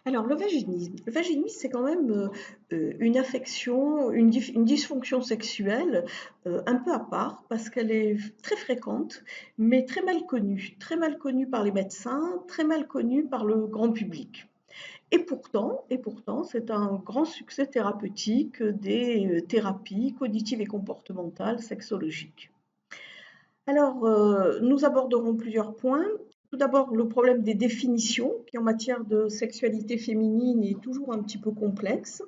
Alors, le vaginisme, c'est quand même une affection, une dysfonction sexuelle un peu à part parce qu'elle est très fréquente, mais très mal connue par les médecins, très mal connue par le grand public. Et pourtant, c'est un grand succès thérapeutique des thérapies cognitives et comportementales sexologiques. Alors, nous aborderons plusieurs points. Tout d'abord, le problème des définitions, qui en matière de sexualité féminine est toujours un petit peu complexe,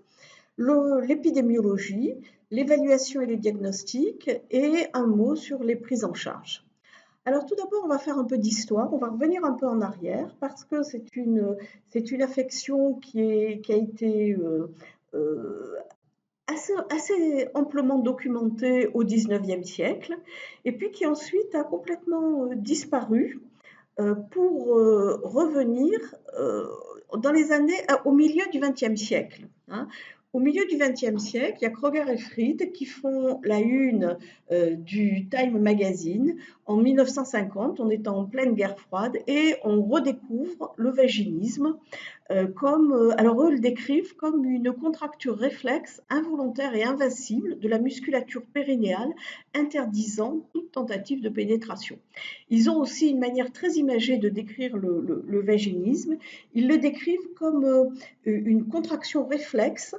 l'épidémiologie, l'évaluation et les diagnostics, et un mot sur les prises en charge. Alors tout d'abord, on va faire un peu d'histoire, on va revenir un peu en arrière parce que c'est une affection qui a été euh, assez amplement documentée au XIXe siècle et puis qui ensuite a complètement disparu pour revenir dans les années au milieu du XXe siècle. Hein. Au milieu du XXe siècle, il y a Kroger et Fried qui font la une du Time Magazine en 1950. On est en pleine guerre froide et on redécouvre le vaginisme alors eux le décrivent comme une contracture réflexe involontaire et invincible de la musculature périnéale interdisant toute tentative de pénétration. Ils ont aussi une manière très imagée de décrire le vaginisme. Ils le décrivent comme une contraction réflexe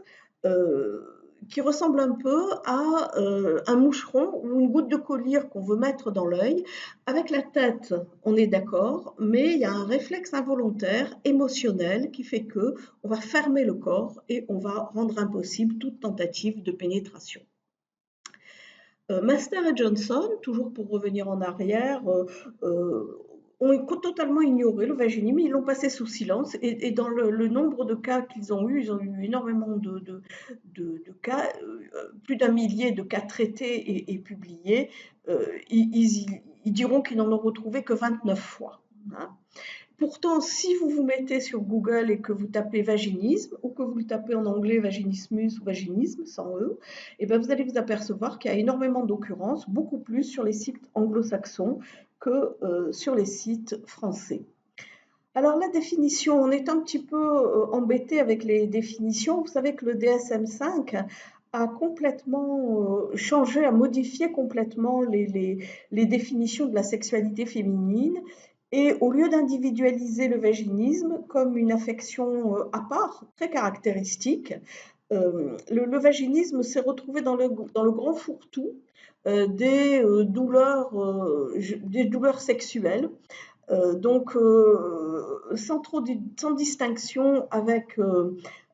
euh, qui ressemble un peu à un moucheron ou une goutte de collyre qu'on veut mettre dans l'œil. Avec la tête, on est d'accord, mais il y a un réflexe involontaire, émotionnel, qui fait que on va fermer le corps et on va rendre impossible toute tentative de pénétration. Master et Johnson, toujours pour revenir en arrière, ont totalement ignoré le vaginisme, ils l'ont passé sous silence et dans le nombre de cas qu'ils ont eu, ils ont eu énormément de cas, plus d'un millier de cas traités et publiés, ils diront qu'ils n'en ont retrouvé que 29 fois. Hein. Pourtant, si vous vous mettez sur Google et que vous tapez vaginisme ou que vous le tapez en anglais vaginismus ou vaginisme sans E, eh ben vous allez vous apercevoir qu'il y a énormément d'occurrences, beaucoup plus sur les sites anglo-saxons que sur les sites français. Alors la définition, on est un petit peu embêté avec les définitions. Vous savez que le DSM-5 a complètement changé, a modifié complètement les définitions de la sexualité féminine. Et au lieu d'individualiser le vaginisme comme une affection à part, très caractéristique, le vaginisme s'est retrouvé dans le grand fourre-tout des douleurs sexuelles sans distinction avec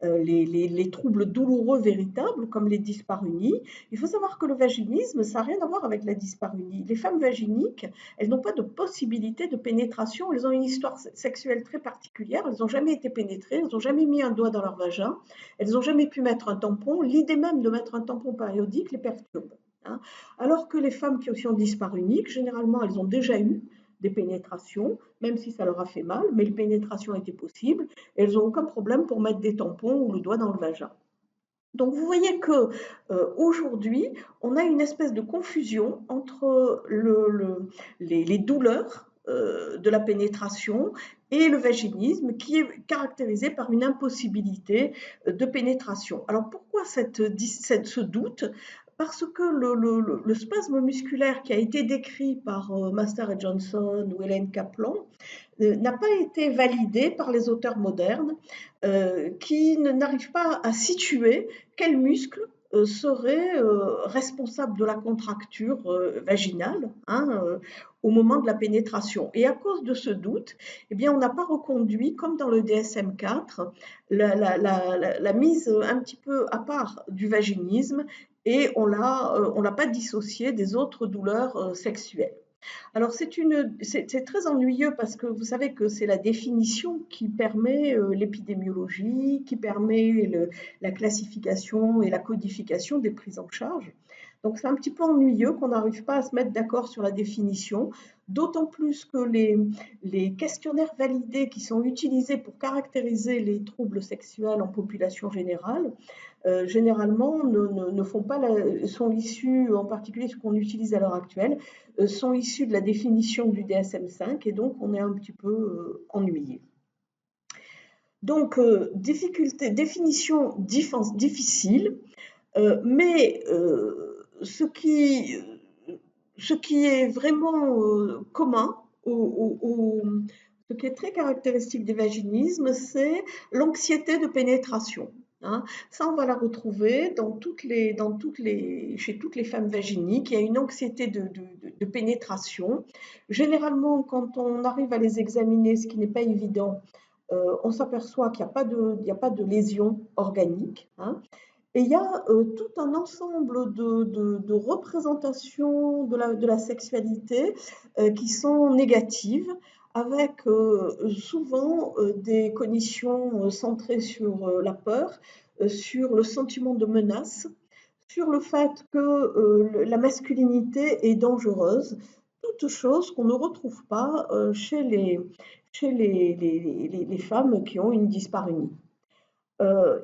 les troubles douloureux véritables, comme les dyspareunies. Il faut savoir que le vaginisme, ça n'a rien à voir avec la dyspareunie. Les femmes vaginiques, elles n'ont pas de possibilité de pénétration, elles ont une histoire sexuelle très particulière, elles n'ont jamais été pénétrées, elles n'ont jamais mis un doigt dans leur vagin, elles n'ont jamais pu mettre un tampon. L'idée même de mettre un tampon périodique les perturbe. Hein. Alors que les femmes qui sont dyspareuniques, généralement, elles ont déjà eu des pénétrations, même si ça leur a fait mal, mais les pénétrations étaient possibles, et elles n'ont aucun problème pour mettre des tampons ou le doigt dans le vagin. Donc vous voyez que aujourd'hui, on a une espèce de confusion entre les douleurs de la pénétration et le vaginisme qui est caractérisé par une impossibilité de pénétration. Alors pourquoi ce doute? Parce que le spasme musculaire qui a été décrit par Master et Johnson ou Hélène Kaplan n'a pas été validé par les auteurs modernes qui n'arrivent pas à situer quel muscle serait responsable de la contracture vaginale au moment de la pénétration. Et à cause de ce doute, eh bien, on n'a pas reconduit, comme dans le DSM-4, la mise un petit peu à part du vaginisme et on l'a pas dissocié des autres douleurs sexuelles. Alors c'est très ennuyeux parce que vous savez que c'est la définition qui permet l'épidémiologie, qui permet la classification et la codification des prises en charge. Donc c'est un petit peu ennuyeux qu'on n'arrive pas à se mettre d'accord sur la définition, d'autant plus que les questionnaires validés qui sont utilisés pour caractériser les troubles sexuels en population générale généralement ne font pas sont issus, en particulier ce qu'on utilise à l'heure actuelle, sont issus de la définition du DSM-5 et donc on est un petit peu ennuyé. Donc, définition difficile, mais ce qui est vraiment commun, ce qui est très caractéristique des vaginismes, c'est l'anxiété de pénétration. Hein. Ça, on va la retrouver chez toutes les femmes vaginiques. Il y a une anxiété de pénétration. Généralement, quand on arrive à les examiner, ce qui n'est pas évident, on s'aperçoit qu'il n'y a pas de lésions organiques. Hein. Et il y a tout un ensemble de représentations de la sexualité qui sont négatives, avec souvent des cognitions centrées sur la peur, sur le sentiment de menace, sur le fait que la masculinité est dangereuse, toutes choses qu'on ne retrouve pas chez les femmes qui ont une dyspareunie.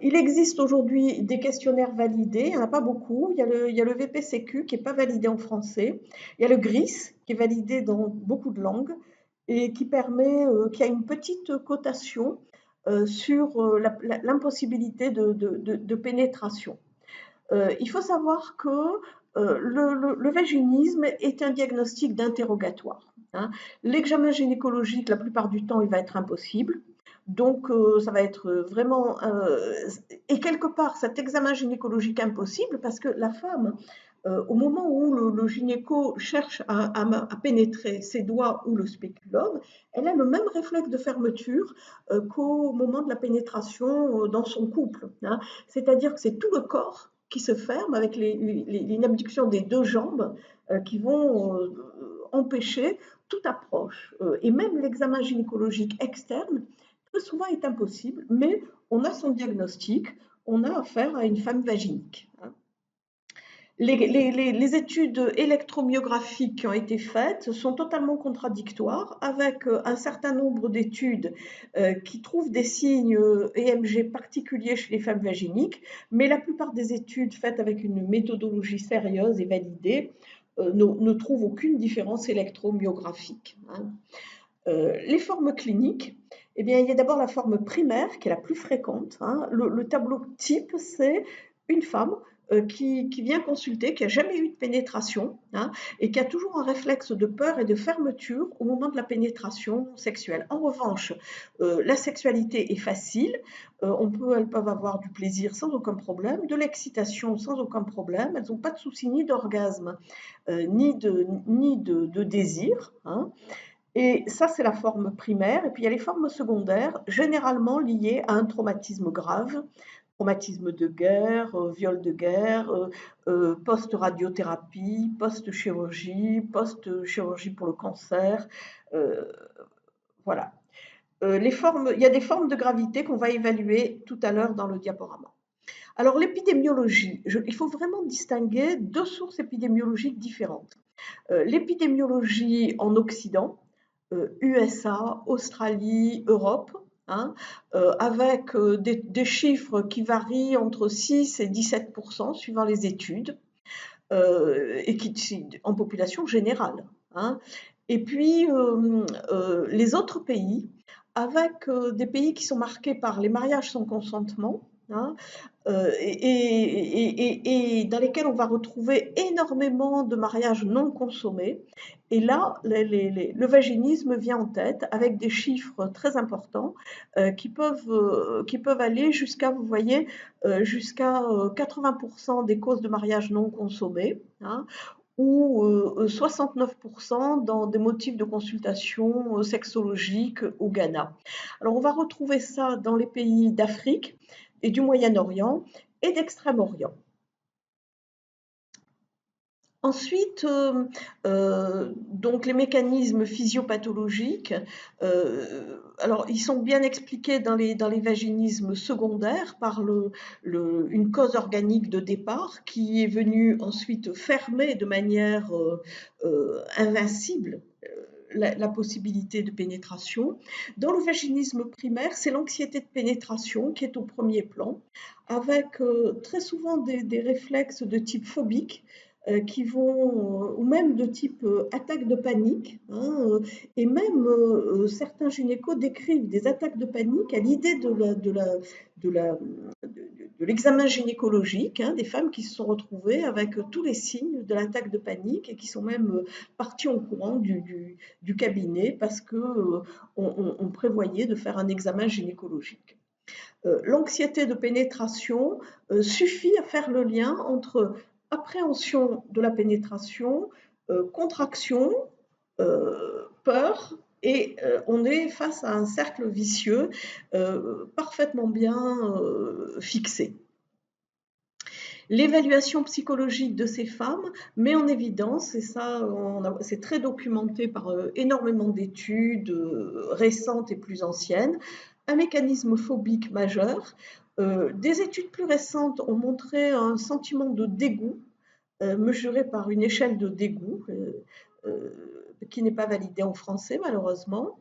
Il existe aujourd'hui des questionnaires validés, il n'y en a pas beaucoup. Il y a le VPCQ qui n'est pas validé en français. Il y a le GRIS qui est validé dans beaucoup de langues et qui a une petite cotation sur l'impossibilité de pénétration. Il faut savoir que le vaginisme est un diagnostic d'interrogatoire. Hein. L'examen gynécologique, la plupart du temps, il va être impossible. Donc, ça va être vraiment... et quelque part, cet examen gynécologique impossible, parce que la femme, au moment où le gynéco cherche à pénétrer ses doigts ou le spéculum, elle a le même réflexe de fermeture qu'au moment de la pénétration dans son couple. Hein. C'est-à-dire que c'est tout le corps qui se ferme avec une abduction des deux jambes qui vont empêcher toute approche. Et même l'examen gynécologique externe, très souvent, est impossible, mais on a son diagnostic, on a affaire à une femme vaginique. Hein. Les études électromyographiques qui ont été faites sont totalement contradictoires, avec un certain nombre d'études qui trouvent des signes EMG particuliers chez les femmes vaginiques, mais la plupart des études faites avec une méthodologie sérieuse et validée ne trouvent aucune différence électromyographique. Hein. Les formes cliniques, eh bien, il y a d'abord la forme primaire qui est la plus fréquente. Hein. Le tableau type, c'est une femme qui vient consulter, qui n'a jamais eu de pénétration, hein, et qui a toujours un réflexe de peur et de fermeture au moment de la pénétration sexuelle. En revanche, la sexualité est facile, elles peuvent avoir du plaisir sans aucun problème, de l'excitation sans aucun problème, elles n'ont pas de souci ni d'orgasme, ni de désir. Hein. Et ça, c'est la forme primaire. Et puis, il y a les formes secondaires, généralement liées à un traumatisme grave, traumatisme de guerre, viol de guerre, post-radiothérapie, post-chirurgie pour le cancer. euh, voilà. Il y a des formes de gravité qu'on va évaluer tout à l'heure dans le diaporama. Alors, l'épidémiologie, il faut vraiment distinguer deux sources épidémiologiques différentes. L'épidémiologie en Occident, USA, Australie, Europe, hein, avec des chiffres qui varient entre 6 et 17% suivant les études, et en population générale. Hein. Et puis les autres pays, avec des pays qui sont marqués par les mariages sans consentement, hein, et dans lesquels on va retrouver énormément de mariages non consommés. Et là, le vaginisme vient en tête avec des chiffres très importants qui peuvent aller jusqu'à, vous voyez, jusqu'à 80% des causes de mariage non consommés, hein, ou 69% dans des motifs de consultation sexologique au Ghana. Alors on va retrouver ça dans les pays d'Afrique et du Moyen-Orient et d'Extrême-Orient. Ensuite, donc les mécanismes physiopathologiques, alors ils sont bien expliqués dans les vaginismes secondaires par une cause organique de départ qui est venue ensuite fermer de manière invincible la possibilité de pénétration. Dans le vaginisme primaire, c'est l'anxiété de pénétration qui est au premier plan, avec très souvent des réflexes de type phobique, qui vont, ou même de type attaque de panique, hein, et même certains gynécos décrivent des attaques de panique à l'idée de la, de l'examen gynécologique, hein, des femmes qui se sont retrouvées avec tous les signes de l'attaque de panique et qui sont même parties en courant du cabinet parce que on prévoyait de faire un examen gynécologique. L'anxiété de pénétration suffit à faire le lien entre appréhension de la pénétration, contraction, peur, et on est face à un cercle vicieux parfaitement bien fixé. L'évaluation psychologique de ces femmes met en évidence, et ça c'est très documenté par énormément d'études récentes et plus anciennes, un mécanisme phobique majeur. Des études plus récentes ont montré un sentiment de dégoût mesuré par une échelle de dégoût euh, qui n'est pas validée en français malheureusement.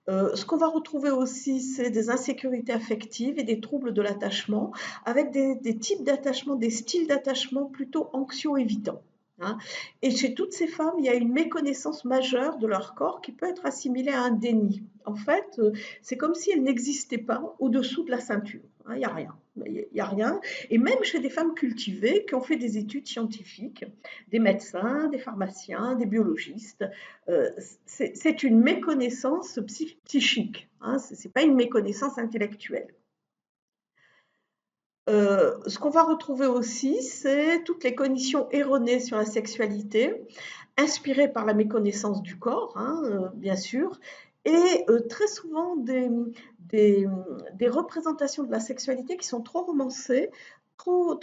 Ce qu'on va retrouver aussi, c'est des insécurités affectives et des troubles de l'attachement, avec des types d'attachement, des styles d'attachement plutôt anxio-évitants. Hein. Et chez toutes ces femmes, il y a une méconnaissance majeure de leur corps qui peut être assimilée à un déni. En fait, c'est comme si elles n'existaient pas au-dessous de la ceinture. Hein, il n'y a rien. Il n'y a rien. Et même chez des femmes cultivées qui ont fait des études scientifiques, des médecins, des pharmaciens, des biologistes, c'est une méconnaissance psychique, hein, ce n'est pas une méconnaissance intellectuelle. Ce qu'on va retrouver aussi, c'est toutes les cognitions erronées sur la sexualité, inspirées par la méconnaissance du corps, hein, bien sûr, et très souvent des, des représentations de la sexualité qui sont trop romancées, trop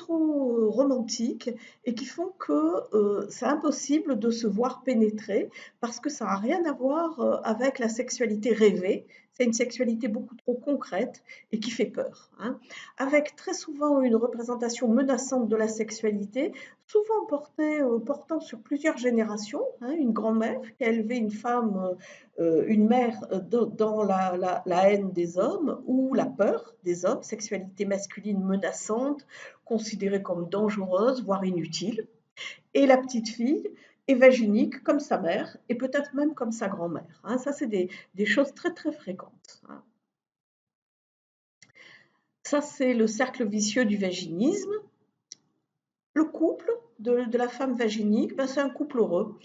romantiques, et qui font que c'est impossible de se voir pénétrer parce que ça n'a rien à voir avec la sexualité rêvée. C'est une sexualité beaucoup trop concrète et qui fait peur. Hein, avec très souvent une représentation menaçante de la sexualité, souvent portant sur plusieurs générations. Hein, une grand-mère qui a élevé une femme, une mère dans la haine des hommes ou la peur des hommes, sexualité masculine menaçante, considérée comme dangereuse, voire inutile. Et la petite fille est vaginique comme sa mère et peut-être même comme sa grand-mère. Hein, ça, c'est des choses très très fréquentes. Hein. Ça, c'est le cercle vicieux du vaginisme. Le couple de la femme vaginique, ben, c'est un couple heureux.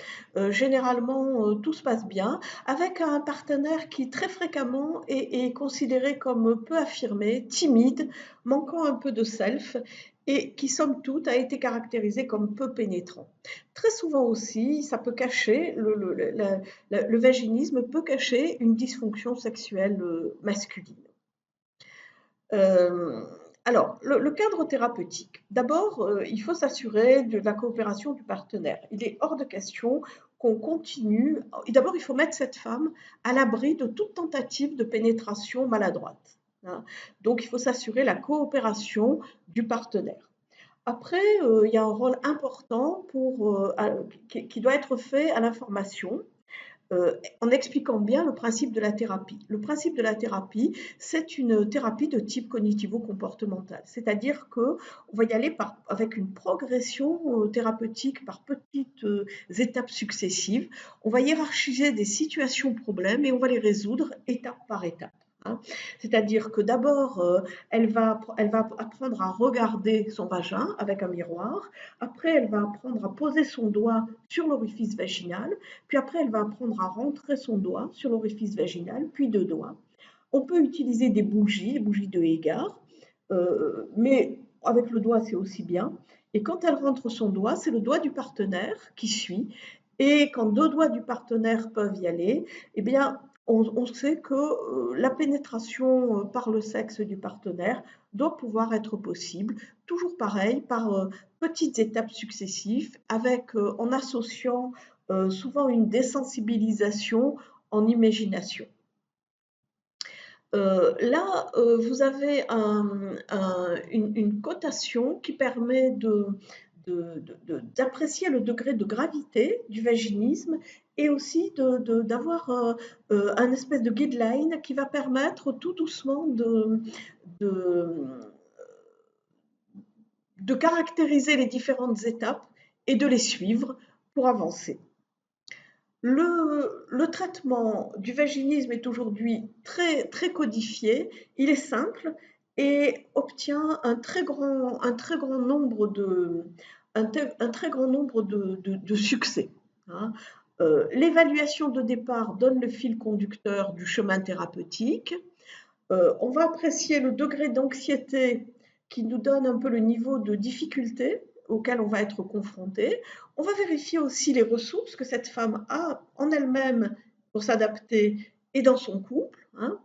Généralement, tout se passe bien, avec un partenaire qui très fréquemment est considéré comme peu affirmé, timide, manquant un peu de self, et qui, somme toute, a été caractérisé comme peu pénétrant. Très souvent aussi, ça peut cacher, le vaginisme peut cacher une dysfonction sexuelle masculine. Euh, alors, le cadre thérapeutique. D'abord, il faut s'assurer de la coopération du partenaire. Il est hors de question qu'on continue. Et d'abord, il faut mettre cette femme à l'abri de toute tentative de pénétration maladroite. Hein. Donc, il faut s'assurer la coopération du partenaire. Après, il y a un rôle important qui doit être fait à l'information en expliquant bien le principe de la thérapie. Le principe de la thérapie, c'est une thérapie de type cognitivo-comportemental, c'est-à-dire qu'on va y aller avec une progression thérapeutique par petites étapes successives. On va hiérarchiser des situations problèmes et on va les résoudre étape par étape. Hein. C'est-à-dire que d'abord, elle va apprendre à regarder son vagin avec un miroir. Après, elle va apprendre à poser son doigt sur l'orifice vaginal. Puis après, elle va apprendre à rentrer son doigt sur l'orifice vaginal, puis deux doigts. On peut utiliser des bougies de Hegar, mais avec le doigt, c'est aussi bien. Et quand elle rentre son doigt, c'est le doigt du partenaire qui suit. Et quand deux doigts du partenaire peuvent y aller, eh bien, on sait que la pénétration par le sexe du partenaire doit pouvoir être possible. Toujours pareil, par petites étapes successives, en associant souvent une désensibilisation en imagination. Là, vous avez une cotation qui permet d'apprécier le degré de gravité du vaginisme et aussi d'avoir un espèce de guideline qui va permettre tout doucement de caractériser les différentes étapes et de les suivre pour avancer. Le traitement du vaginisme est aujourd'hui très codifié, il est simple et obtient un très grand nombre un très grand nombre de succès, hein. L'évaluation de départ donne le fil conducteur du chemin thérapeutique. On va apprécier le degré d'anxiété qui nous donne un peu le niveau de difficulté auquel on va être confronté. On va vérifier aussi les ressources que cette femme a en elle-même pour s'adapter et dans son couple, hein.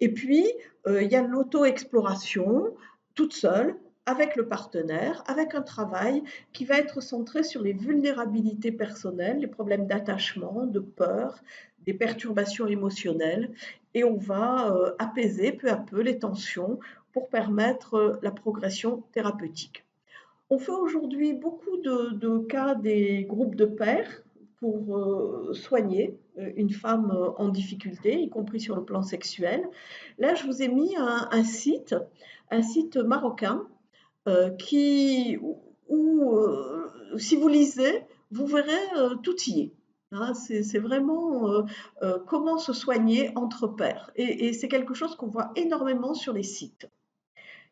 Et puis, il y a l'auto-exploration toute seule, avec le partenaire, avec un travail qui va être centré sur les vulnérabilités personnelles, les problèmes d'attachement, de peur, des perturbations émotionnelles, et on va apaiser peu à peu les tensions pour permettre la progression thérapeutique. On fait aujourd'hui beaucoup de cas des groupes de pairs pour soigner une femme en difficulté, y compris sur le plan sexuel. Là, je vous ai mis un site marocain qui, où, si vous lisez, vous verrez tout y est. Hein, c'est vraiment comment se soigner entre pairs. Et c'est quelque chose qu'on voit énormément sur les sites.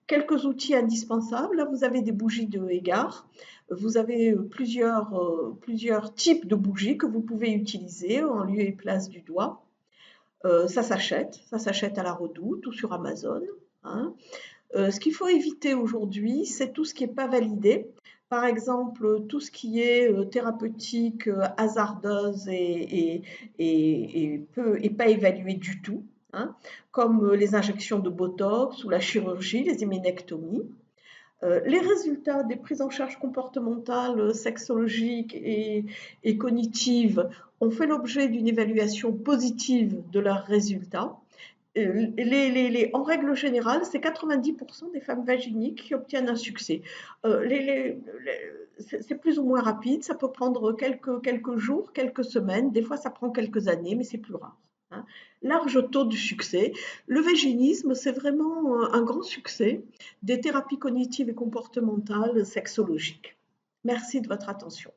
Quelques outils indispensables. Là, vous avez des bougies de Hégard. Vous avez plusieurs types de bougies que vous pouvez utiliser en lieu et place du doigt. Ça s'achète à la Redoute ou sur Amazon, hein. Ce qu'il faut éviter aujourd'hui, c'est tout ce qui n'est pas validé. Par exemple, tout ce qui est thérapeutique, hasardeuse et pas évalué du tout, hein, comme les injections de Botox ou la chirurgie, les hyménectomies. Les résultats des prises en charge comportementales, sexologiques et cognitives ont fait l'objet d'une évaluation positive de leurs résultats. En règle générale, c'est 90% des femmes vaginiques qui obtiennent un succès. C'est plus ou moins rapide, ça peut prendre quelques jours, quelques semaines, des fois ça prend quelques années, mais c'est plus rare, hein. Large taux de succès. Le vaginisme, c'est vraiment un grand succès des thérapies cognitives et comportementales sexologiques. Merci de votre attention.